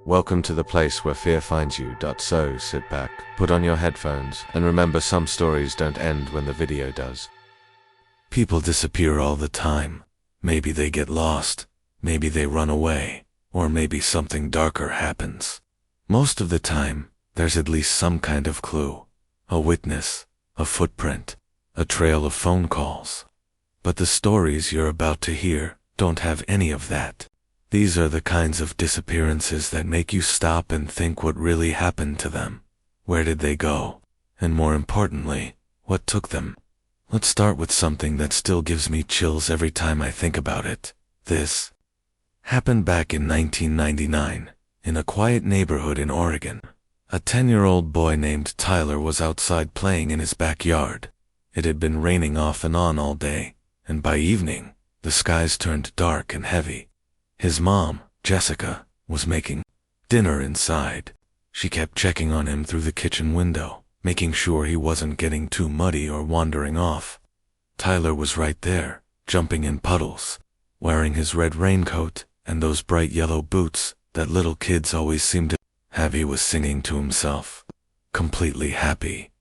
Welcome to the place where fear finds you. So sit back, put on your headphones, and remember some stories don't end when the video does. People disappear all the time. Maybe they get lost, maybe they run away, or maybe something darker happens. Most of the time, there's at least some kind of clue. A witness, a footprint, a trail of phone calls. But the stories you're about to hear don't have any of that. These are the kinds of disappearances that make you stop and think what really happened to them. Where did they go? And more importantly, what took them? Let's start with something that still gives me chills every time I think about it. This happened back in 1999, in a quiet neighborhood in Oregon. A 10-year-old boy named Tyler was outside playing in his backyard. It had been raining off and on all day, and by evening, the skies turned dark and heavy. His mom, Jessica, was making dinner inside. She kept checking on him through the kitchen window, making sure he wasn't getting too muddy or wandering off. Tyler was right there, jumping in puddles, wearing his red raincoat and those bright yellow boots that little kids always seem to have. He was singing to himself, completely happy.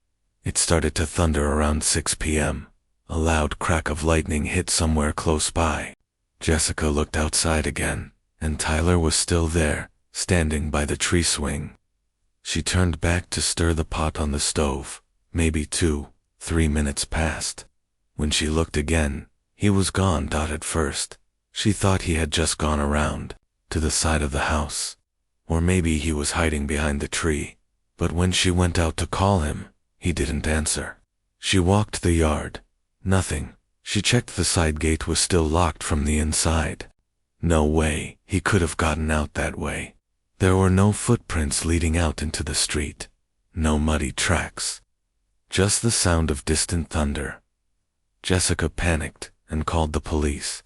It started to thunder around 6 p.m. A loud crack of lightning hit somewhere close by. Jessica looked outside again, and Tyler was still there, standing by the tree swing. She turned back to stir the pot on the stove. Maybe 2-3 minutes passed. When she looked again, he was gone. At first, she thought he had just gone around to the side of the house, or maybe he was hiding behind the tree. But when she went out to call him, he didn't answer. She walked the yard. Nothing. She checked the side gate was still locked from the inside. No way he could have gotten out that way. There were no footprints leading out into the street. No muddy tracks. Just the sound of distant thunder. Jessica panicked and called the police.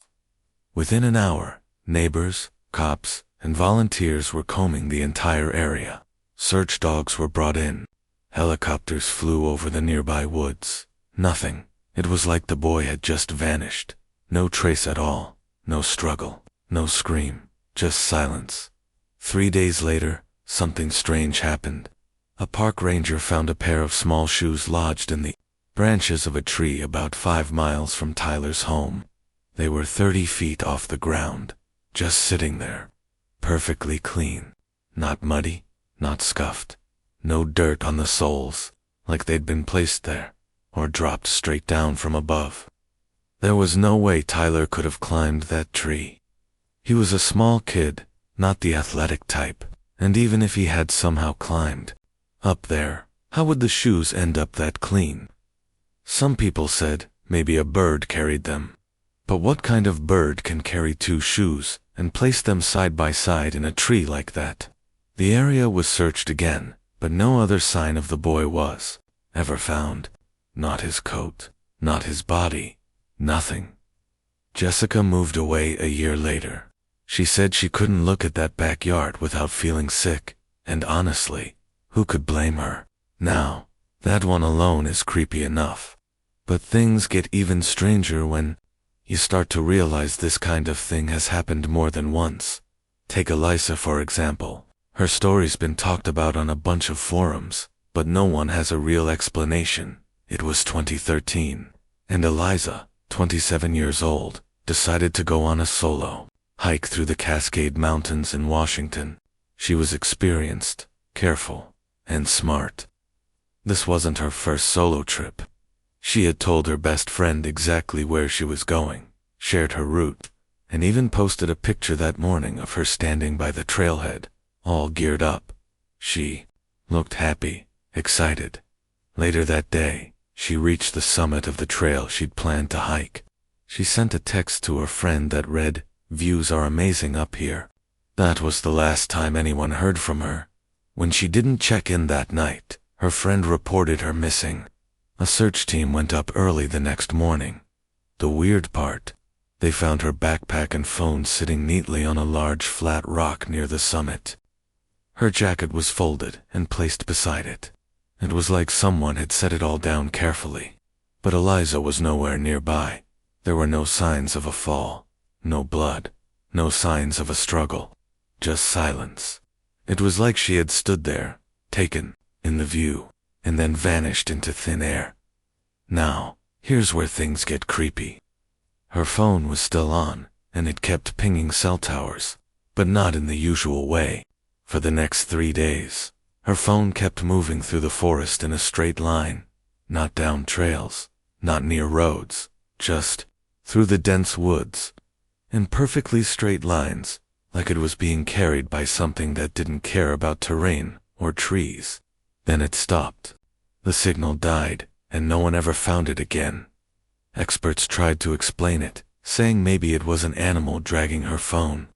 Within an hour, neighbors, cops, and volunteers were combing the entire area. Search dogs were brought in. Helicopters flew over the nearby woods. Nothing. It was like the boy had just vanished. No trace at all. No struggle. No scream. Just silence. 3 days later, something strange happened. A park ranger found a pair of small shoes lodged in the branches of a tree about 5 miles from Tyler's home. They were 30 feet off the ground, just sitting there. Perfectly clean. Not muddy, not scuffed. No dirt on the soles, like they'd been placed there, or dropped straight down from above. There was no way Tyler could have climbed that tree. He was a small kid, not the athletic type, and even if he had somehow climbed up there, how would the shoes end up that clean? Some people said maybe a bird carried them. But what kind of bird can carry 2 shoes and place them side by side in a tree like that? The area was searched again, but no other sign of the boy was ever found. Not his coat, not his body, nothing. Jessica moved away a year later. She said she couldn't look at that backyard without feeling sick, and honestly, who could blame her? Now, that one alone is creepy enough. But things get even stranger when you start to realize this kind of thing has happened more than once. Take Eliza for example. Her story's been talked about on a bunch of forums, but no one has a real explanation. It was 2013, and Eliza, 27 years old, decided to go on a solo hike through the Cascade Mountains in Washington. She was experienced, careful, and smart. This wasn't her first solo trip. She had told her best friend exactly where she was going, shared her route, and even posted a picture that morning of her standing by the trailhead, all geared up. She looked happy, excited. Later that day, she reached the summit of the trail she'd planned to hike. She sent a text to her friend that read, "Views are amazing up here." That was the last time anyone heard from her. When she didn't check in that night, her friend reported her missing. A search team went up early the next morning. The weird part, they found her backpack and phone sitting neatly on a large flat rock near the summit. Her jacket was folded and placed beside it. It was like someone had set it all down carefully. But Eliza was nowhere nearby. There were no signs of a fall, no blood, no signs of a struggle, just silence. It was like she had stood there, taken in the view, and then vanished into thin air. Now, here's where things get creepy. Her phone was still on, and it kept pinging cell towers, but not in the usual way. For the next 3 days, her phone kept moving through the forest in a straight line, not down trails, not near roads, just through the dense woods, in perfectly straight lines, like it was being carried by something that didn't care about terrain or trees. Then it stopped. The signal died, and no one ever found it again. Experts tried to explain it, saying maybe it was an animal dragging her phone.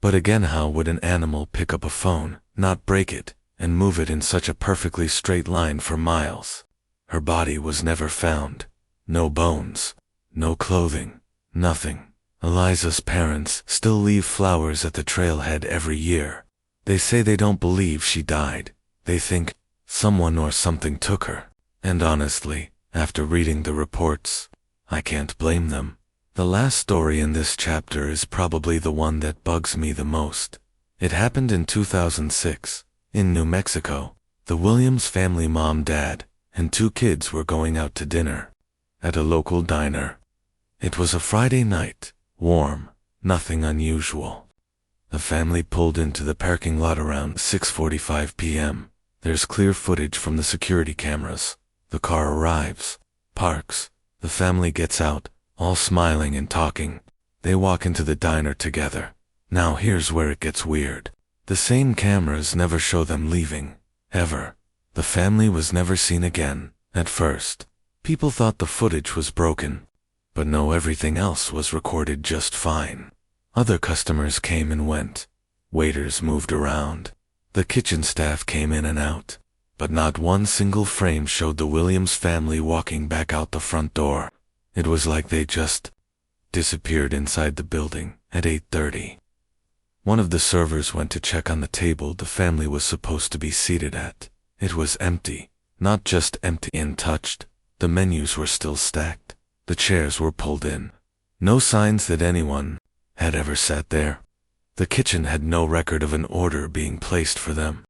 But again, how would an animal pick up a phone, not break it, and move it in such a perfectly straight line for miles? Her body was never found. No bones, no clothing, nothing. Eliza's parents still leave flowers at the trailhead every year. They say they don't believe she died. They think someone or something took her. And honestly, after reading the reports, I can't blame them. The last story in this chapter is probably the one that bugs me the most. It happened in 2006, in New Mexico. The Williams family, mom, dad, and 2 kids were going out to dinner at a local diner. It was a Friday night, warm, nothing unusual. The family pulled into the parking lot around 6:45 p.m. There's clear footage from the security cameras. The car arrives, parks, the family gets out, all smiling and talking. They walk into the diner together. Now here's where it gets weird. The same cameras never show them leaving, ever. The family was never seen again. At first, people thought the footage was broken. But no, everything else was recorded just fine. Other customers came and went. Waiters moved around. The kitchen staff came in and out. But not one single frame showed the Williams family walking back out the front door. It was like they just disappeared inside the building at 8:30. One of the servers went to check on the table the family was supposed to be seated at. It was empty. Not just empty and untouched. The menus were still stacked. The chairs were pulled in. No signs that anyone had ever sat there. The kitchen had no record of an order being placed for them.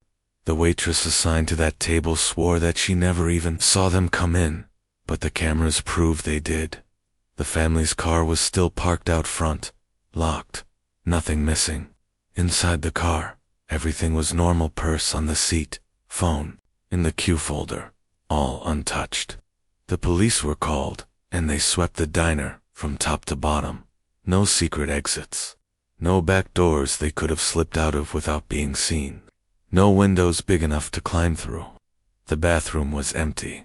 The waitress assigned to that table swore that she never even saw them come in, but the cameras proved they did. The family's car was still parked out front, locked, nothing missing. Inside the car, everything was normal: purse on the seat, phone in the Q folder, all untouched. The police were called, and they swept the diner from top to bottom. No secret exits. No back doors they could have slipped out of without being seen. No windows big enough to climb through. The bathroom was empty.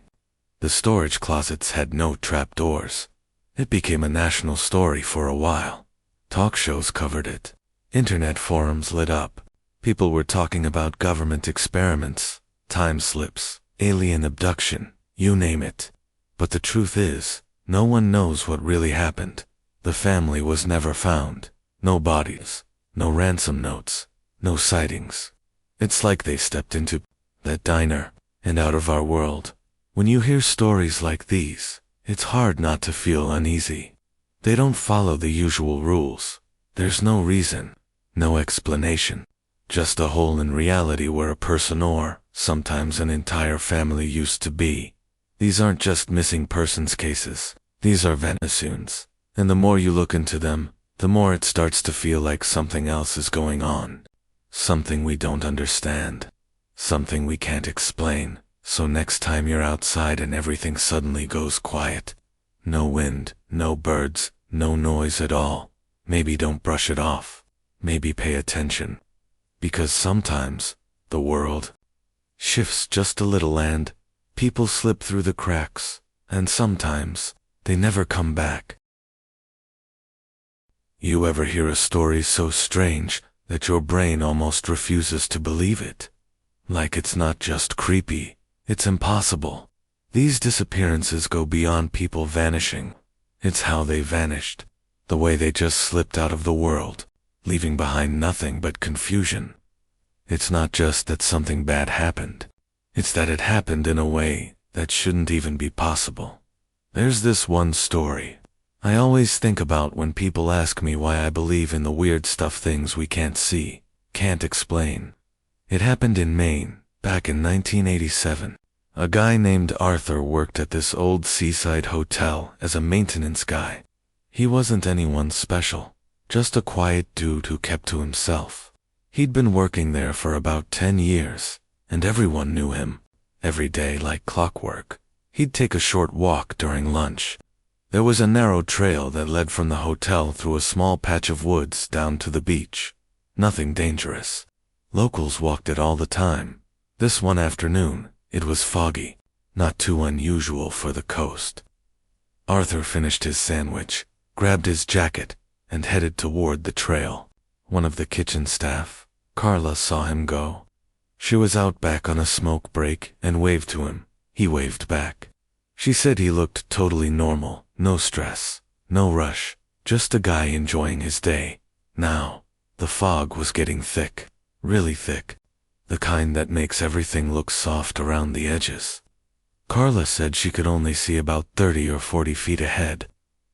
The storage closets had no trap doors. It became a national story for a while. Talk shows covered it. Internet forums lit up. People were talking about government experiments, time slips, alien abduction, you name it. But the truth is, no one knows what really happened. The family was never found. No bodies, no ransom notes, no sightings. It's like they stepped into that diner and out of our world. When you hear stories like these, it's hard not to feel uneasy. They don't follow the usual rules. There's no reason, no explanation. Just a hole in reality where a person or, sometimes an entire family used to be. These aren't just missing persons cases. These are vanishings. And the more you look into them, the more it starts to feel like something else is going on. Something we don't understand. Something we can't explain. So next time you're outside and everything suddenly goes quiet, no wind, no birds, no noise at all, maybe don't brush it off. Maybe pay attention. Because sometimes, the world shifts just a little and people slip through the cracks, and sometimes they never come back. You ever hear a story so strange that your brain almost refuses to believe it? Like it's not just creepy, it's impossible. These disappearances go beyond people vanishing. It's how they vanished, the way they just slipped out of the world, leaving behind nothing but confusion. It's not just that something bad happened. It's that it happened in a way that shouldn't even be possible. There's this one story I always think about when people ask me why I believe in the weird stuff, things we can't see, can't explain. It happened in Maine, back in 1987. A guy named Arthur worked at this old seaside hotel as a maintenance guy. He wasn't anyone special, just a quiet dude who kept to himself. He'd been working there for about 10 years, and everyone knew him. Every day like clockwork. He'd take a short walk during lunch. There was a narrow trail that led from the hotel through a small patch of woods down to the beach. Nothing dangerous. Locals walked it all the time. This one afternoon, it was foggy, not too unusual for the coast. Arthur finished his sandwich, grabbed his jacket, and headed toward the trail. One of the kitchen staff, Carla, saw him go. She was out back on a smoke break and waved to him. He waved back. She said he looked totally normal, no stress, no rush, just a guy enjoying his day. Now, the fog was getting thick, really thick, the kind that makes everything look soft around the edges. Carla said she could only see about 30 or 40 feet ahead,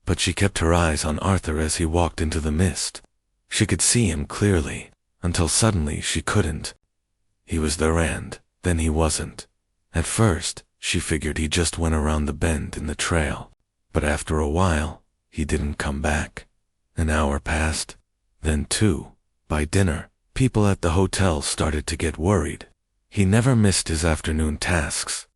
but she kept her eyes on Arthur as he walked into the mist. She could see him clearly, until suddenly she couldn't. He was there and then he wasn't. At first, she figured he just went around the bend in the trail, but after a while, he didn't come back. An hour passed, then 2. By dinner, people at the hotel started to get worried. He never missed his afternoon tasks.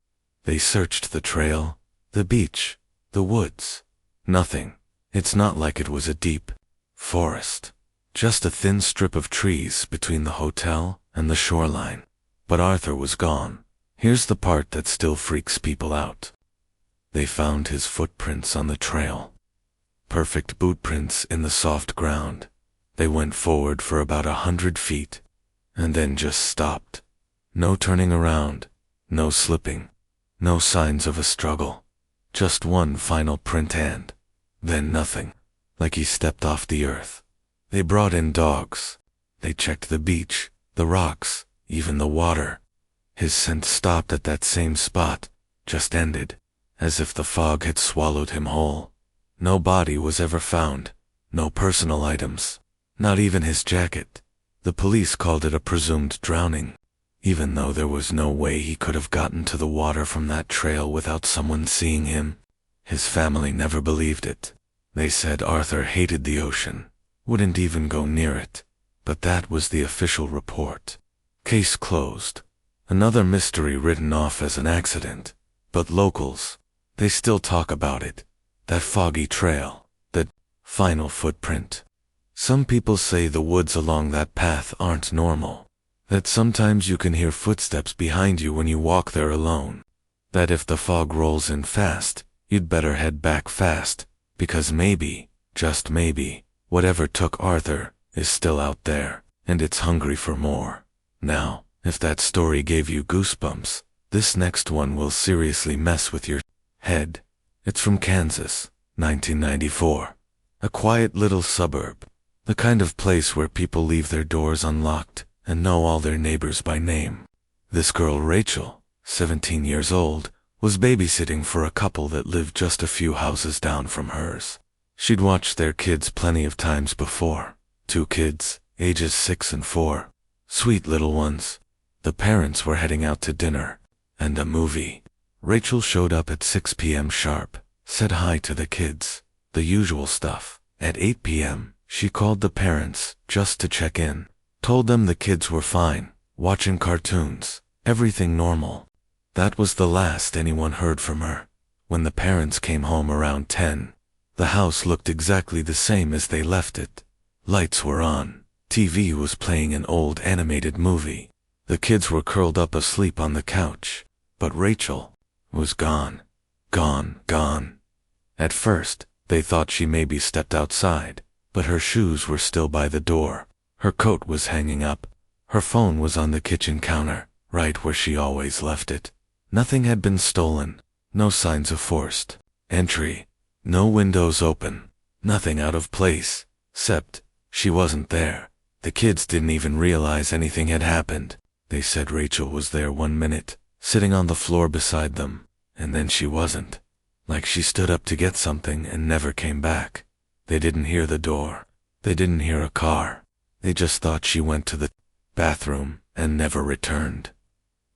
They searched the trail, the beach, the woods. Nothing. It's not like it was a deep forest. Just a thin strip of trees between the hotel and the shoreline. But Arthur was gone. Here's the part that still freaks people out. They found his footprints on the trail. Perfect boot prints in the soft ground. They went forward for about 100 feet, and then just stopped. No turning around, no slipping, no signs of a struggle. Just one final print and then nothing, like he stepped off the earth. They brought in dogs. They checked the beach, the rocks, even the water. His scent stopped at that same spot, just ended, as if the fog had swallowed him whole. No body was ever found, no personal items, not even his jacket. The police called it a presumed drowning, even though there was no way he could have gotten to the water from that trail without someone seeing him. His family never believed it. They said Arthur hated the ocean, wouldn't even go near it, but that was the official report. Case closed. Another mystery written off as an accident, but locals, they still talk about it. That foggy trail, that final footprint. Some people say the woods along that path aren't normal, that sometimes you can hear footsteps behind you when you walk there alone, that if the fog rolls in fast, you'd better head back fast, because maybe, just maybe, whatever took Arthur is still out there, and it's hungry for more. Now, if that story gave you goosebumps, this next one will seriously mess with your head. It's from Kansas, 1994. A quiet little suburb, the kind of place where people leave their doors unlocked and know all their neighbors by name. This girl, Rachel, 17 years old, was babysitting for a couple that lived just a few houses down from hers. She'd watched their kids plenty of times before. 2 kids, ages 6 and 4. Sweet little ones. The parents were heading out to dinner and a movie. Rachel showed up at 6 p.m. sharp, said hi to the kids, the usual stuff. At 8 p.m., she called the parents just to check in, told them the kids were fine, watching cartoons, everything normal. That was the last anyone heard from her. When the parents came home around 10, the house looked exactly the same as they left it. Lights were on, TV was playing an old animated movie. The kids were curled up asleep on the couch, but Rachel was gone. Gone. At first, they thought she maybe stepped outside, but her shoes were still by the door. Her coat was hanging up. Her phone was on the kitchen counter, right where she always left it. Nothing had been stolen, no signs of forced entry, no windows open, nothing out of place, except she wasn't there. The kids didn't even realize anything had happened. They said Rachel was there 1 minute, sitting on the floor beside them, and then she wasn't. Like she stood up to get something and never came back. They didn't hear the door. They didn't hear a car. They just thought she went to the bathroom and never returned.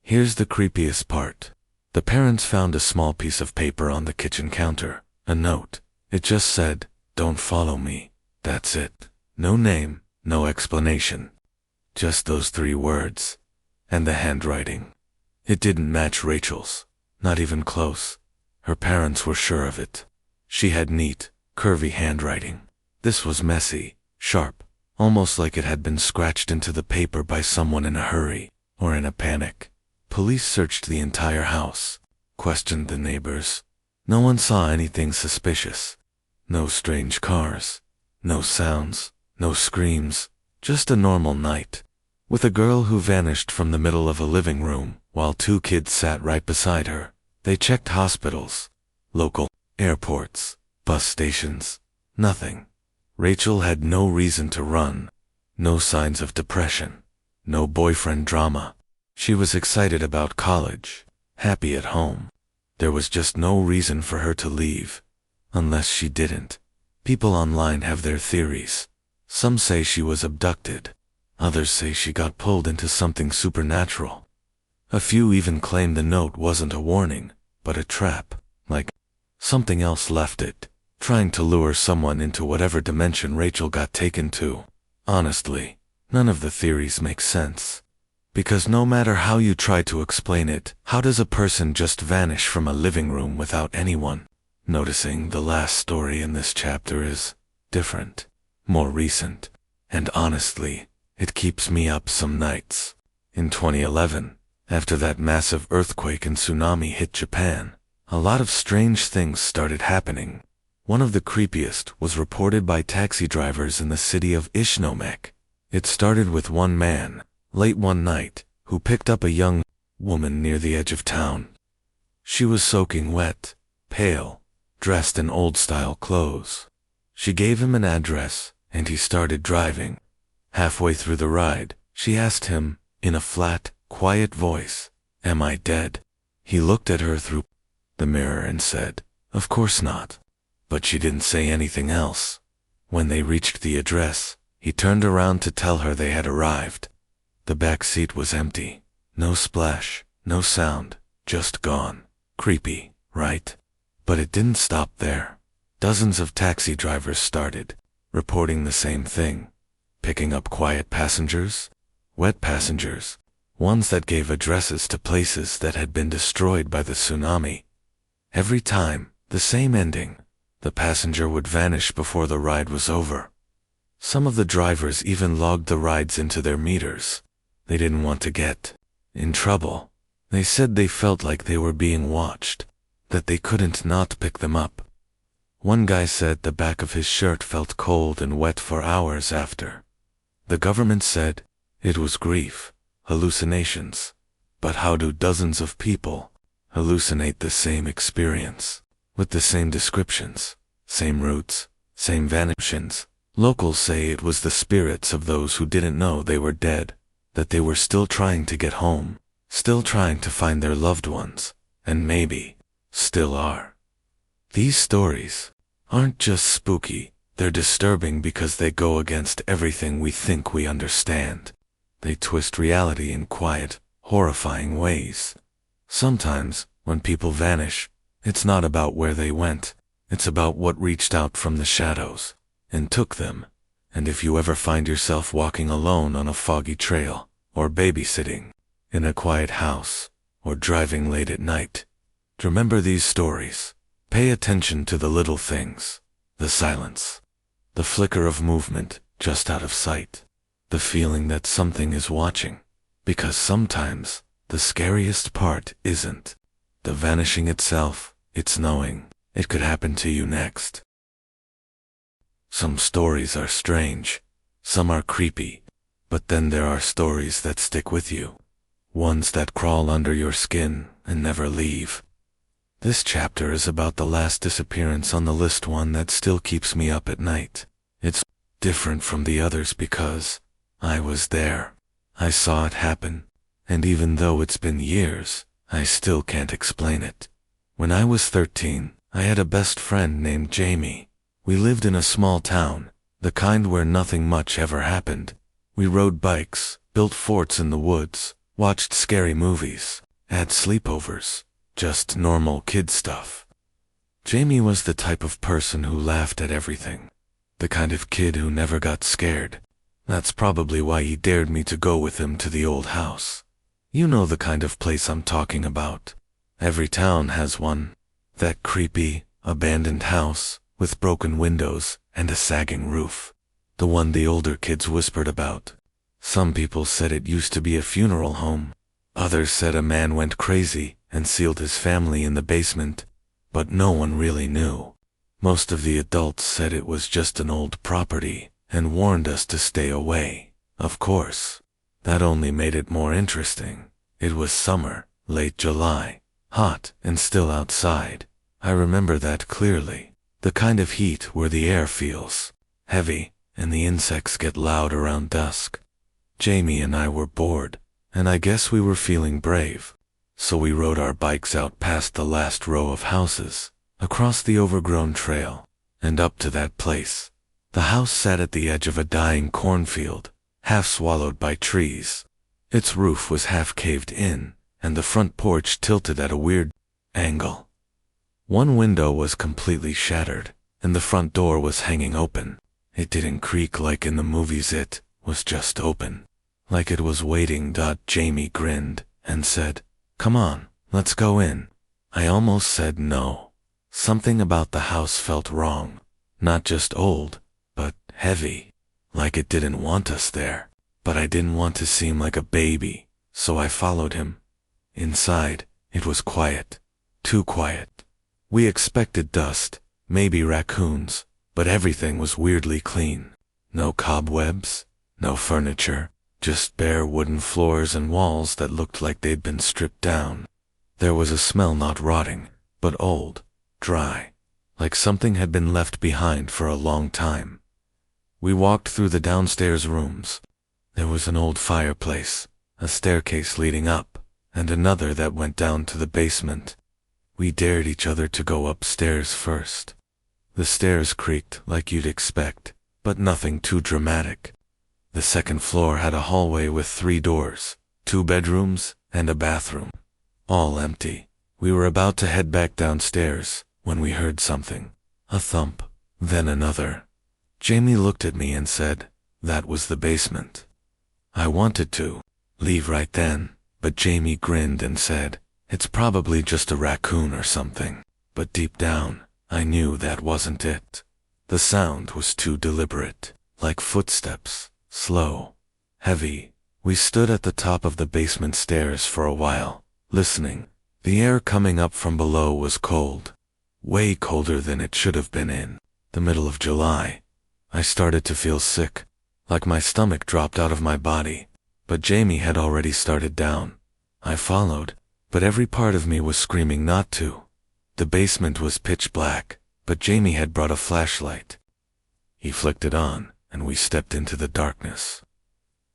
Here's the creepiest part. The parents found a small piece of paper on the kitchen counter, a note. It just said, "Don't follow me." That's it. No name, no explanation. Just those 3 words. And the handwriting. It didn't match Rachel's. Not even close. Her parents were sure of it. She had neat, curvy handwriting. This was messy, sharp, almost like it had been scratched into the paper by someone in a hurry, or in a panic. Police searched the entire house, questioned the neighbors. No one saw anything suspicious. No strange cars, no sounds, no screams, just a normal night, with a girl who vanished from the middle of a living room while 2 kids sat right beside her. They checked hospitals, local airports, bus stations. Nothing. Rachel had no reason to run, no signs of depression, no boyfriend drama. She was excited about college, happy at home. There was just no reason for her to leave, unless she didn't. People online have their theories. Some say she was abducted. Others say she got pulled into something supernatural. A few even claim the note wasn't a warning, but a trap, like something else left it, trying to lure someone into whatever dimension Rachel got taken to. Honestly, none of the theories make sense. Because no matter how you try to explain it, how does a person just vanish from a living room without anyone noticing? The last story in this chapter is different, more recent, and honestly, it keeps me up some nights. In 2011, after that massive earthquake and tsunami hit Japan, a lot of strange things started happening. One of the creepiest was reported by taxi drivers in the city of Ishnome. It started with one man, late one night, who picked up a young woman near the edge of town. She was soaking wet, pale, dressed in old-style clothes. She gave him an address, and he started driving. Halfway through the ride, she asked him, in a flat, quiet voice, "Am I dead?" He looked at her through the mirror and said, "Of course not." But she didn't say anything else. When they reached the address, he turned around to tell her they had arrived. The back seat was empty. No splash, no sound, just gone. Creepy, right? But it didn't stop there. Dozens of taxi drivers started, reporting the same thing. Picking up quiet passengers, wet passengers, ones that gave addresses to places that had been destroyed by the tsunami. Every time, the same ending. The passenger would vanish before the ride was over. Some of the drivers even logged the rides into their meters. They didn't want to get in trouble. They said they felt like they were being watched, that they couldn't not pick them up. One guy said the back of his shirt felt cold and wet for hours after. The government said it was grief, hallucinations. But how do dozens of people hallucinate the same experience, with the same descriptions, same routes, same vanishings? Locals say it was the spirits of those who didn't know they were dead, that they were still trying to get home, still trying to find their loved ones, and maybe still are. These stories aren't just spooky, they're disturbing because they go against everything we think we understand. They twist reality in quiet, horrifying ways. Sometimes, when people vanish, it's not about where they went, it's about what reached out from the shadows and took them. And if you ever find yourself walking alone on a foggy trail, or babysitting in a quiet house, or driving late at night, remember these stories. Pay attention to the little things, the silence, the flicker of movement just out of sight, the feeling that something is watching, because sometimes the scariest part isn't the vanishing itself, it's knowing it could happen to you next. Some stories are strange, some are creepy, but then there are stories that stick with you, ones that crawl under your skin and never leave. This chapter is about the last disappearance on the list, one that still keeps me up at night. It's different from the others because I was there. I saw it happen, and even though it's been years, I still can't explain it. When I was 13, I had a best friend named Jamie. We lived in a small town, the kind where nothing much ever happened. We rode bikes, built built forts in the woods, watched scary movies, had sleepovers, just normal kid stuff. Jamie was the type of person who laughed at everything. The kind of kid who never got scared. That's probably why he dared me to go with him to the old house. You know the kind of place I'm talking about. Every town has one. That creepy, abandoned house with broken windows and a sagging roof. The one the older kids whispered about. Some people said it used to be a funeral home. Others said a man went crazy and sealed his family in the basement, but no one really knew. Most of the adults said it was just an old property and warned us to stay away. Of course, that only made it more interesting. It was summer, late July, hot and still outside. I remember that clearly. The kind of heat where the air feels heavy and the insects get loud around dusk. Jamie and I were bored, and I guess we were feeling brave. So we rode our bikes out past the last row of houses, across the overgrown trail, and up to that place. The house sat at the edge of a dying cornfield, half swallowed by trees. Its roof was half caved in, and the front porch tilted at a weird angle. One window was completely shattered, and the front door was hanging open. It didn't creak like in the movies, it was just open. Like it was waiting. Jamie grinned and said, "Come on, let's go in." I almost said no. Something about the house felt wrong. Not just old, but heavy. Like it didn't want us there. But I didn't want to seem like a baby, so I followed him. Inside, it was quiet. Too quiet. We expected dust, maybe raccoons, but everything was weirdly clean. No cobwebs, no furniture, just bare wooden floors and walls that looked like they'd been stripped down. There was a smell not rotting, but old, dry, like something had been left behind for a long time. We walked through the downstairs rooms. There was an old fireplace, a staircase leading up, and another that went down to the basement. We dared each other to go upstairs first. The stairs creaked like you'd expect, but nothing too dramatic. The second floor had a hallway with 3 doors, 2 bedrooms, and a bathroom. All empty. We were about to head back downstairs when we heard something. A thump, then another. Jamie looked at me and said, "That was the basement." I wanted to leave right then, but Jamie grinned and said, "It's probably just a raccoon or something." But deep down, I knew that wasn't it. The sound was too deliberate, like footsteps, slow, heavy. We stood at the top of the basement stairs for a while, listening. The air coming up from below was cold, way colder than it should have been in the middle of July. I started to feel sick, like my stomach dropped out of my body, but Jamie had already started down. I followed, but every part of me was screaming not to. The basement was pitch black, but Jamie had brought a flashlight. He flicked it on, and we stepped into the darkness.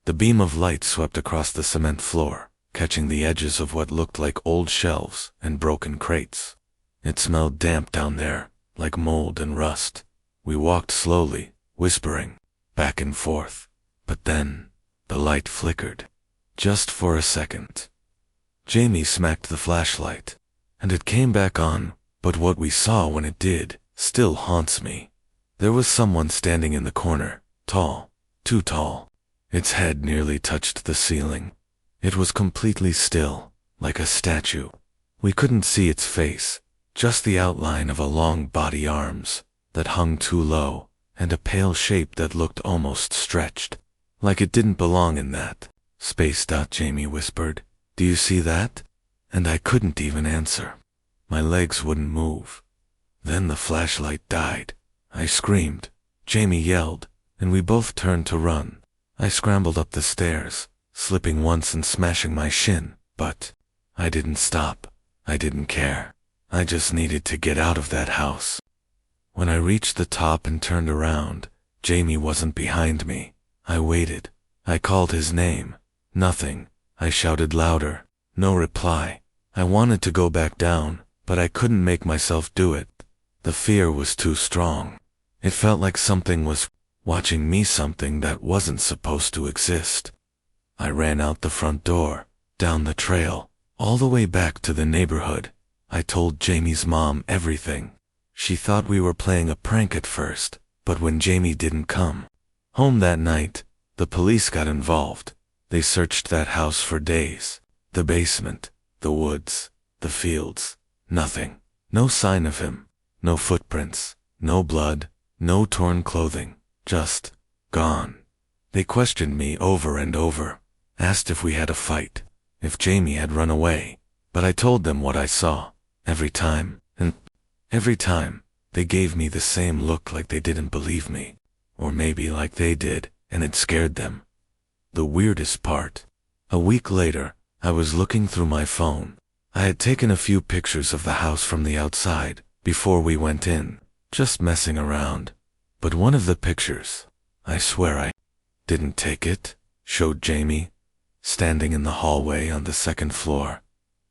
The beam of light swept across the cement floor, catching the edges of what looked like old shelves and broken crates. It smelled damp down there, like mold and rust. We walked slowly, whispering, back and forth. But then, the light flickered. Just for a second. Jamie smacked the flashlight, and it came back on, but what we saw when it did still haunts me. There was someone standing in the corner, tall, too tall. Its head nearly touched the ceiling. It was completely still, like a statue. We couldn't see its face, just the outline of a long body, arms that hung too low, and a pale shape that looked almost stretched, like it didn't belong in that space. Jamie whispered, "Do you see that?" And I couldn't even answer. My legs wouldn't move. Then the flashlight died. I screamed. Jamie yelled, and we both turned to run. I scrambled up the stairs, slipping once and smashing my shin, but I didn't stop. I didn't care. I just needed to get out of that house. When I reached the top and turned around, Jamie wasn't behind me. I waited. I called his name. Nothing. I shouted louder. No reply. I wanted to go back down, but I couldn't make myself do it. The fear was too strong. It felt like something was watching me, something that wasn't supposed to exist. I ran out the front door, down the trail, all the way back to the neighborhood. I told Jamie's mom everything. She thought we were playing a prank at first, but when Jamie didn't come home that night, the police got involved. They searched that house for days. The basement, the woods, the fields, nothing. No sign of him. No footprints, no blood, no torn clothing, just gone. They questioned me over and over, asked if we had a fight, if Jamie had run away, but I told them what I saw. Every time, they gave me the same look, like they didn't believe me. Or maybe like they did, and it scared them. The weirdest part. A week later, I was looking through my phone. I had taken a few pictures of the house from the outside, before we went in, just messing around. But one of the pictures, I swear I didn't take it, showed Jamie, standing in the hallway on the second floor.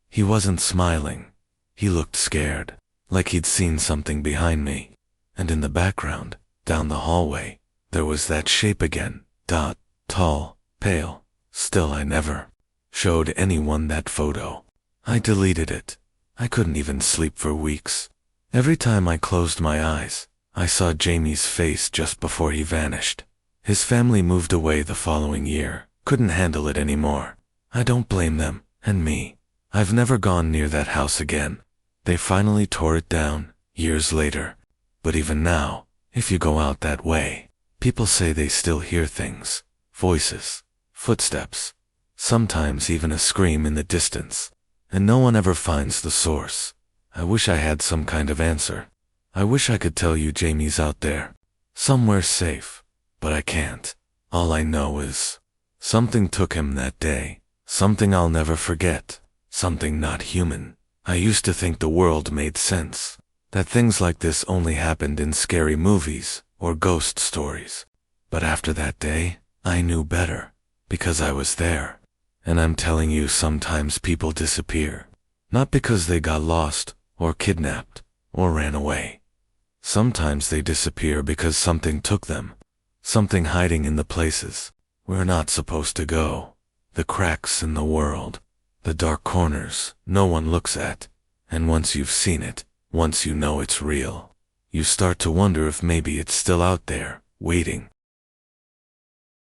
He wasn't smiling. He looked scared, like he'd seen something behind me. And in the background, down the hallway, there was that shape again, tall, pale. Still, I never showed anyone that photo. I deleted it. I couldn't even sleep for weeks. Every time I closed my eyes, I saw Jamie's face just before he vanished. His family moved away the following year, couldn't handle it anymore. I don't blame them, and me. I've never gone near that house again. They finally tore it down, years later. But even now, if you go out that way, people say they still hear things, voices, footsteps, sometimes even a scream in the distance, and no one ever finds the source. I wish I had some kind of answer. I wish I could tell you Jamie's out there, somewhere safe, but I can't. All I know is, something took him that day, something I'll never forget, something not human. I used to think the world made sense, that things like this only happened in scary movies or ghost stories. But after that day, I knew better, because I was there. And I'm telling you, sometimes people disappear, not because they got lost, or kidnapped, or ran away. Sometimes they disappear because something took them, something hiding in the places we're not supposed to go, the cracks in the world, the dark corners no one looks at. And once you've seen it, once you know it's real, you start to wonder if maybe it's still out there, waiting,